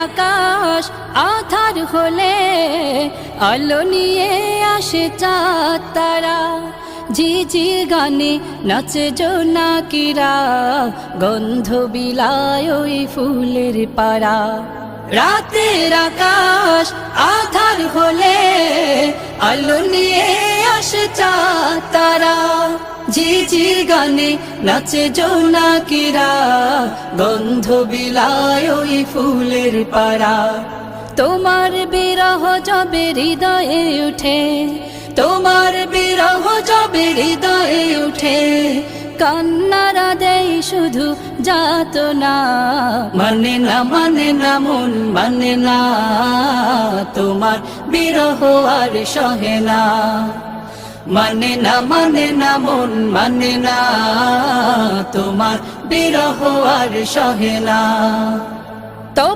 আকাশ আধার হলে আলো নিয়ে আসে চাঁদ তারা, ঝিঝির গানে নাচে জোনাকিরা, গন্ধ বিলায় ওই ফুলের পাড়া। রাতের আকাশ আধার হলে আলো নিয়ে আসে চাঁদ তারা, ঝিঝির গানে নাচে জোনাকিরা, গন্ধ বিলায় ওই ফুলের পাড়া। তোমার বিরহ যবে হৃদয়ে উঠে, তোমার বিরহ যবে হৃদয়ে উঠে, কান্নারা দেয় শুধু যাতনা। মানে না মানে না মন মানে না, তোমার বিরহ আর সহে না। মানে না মানে না মন মানে না, তোমার বিরহ আর সহে না। তো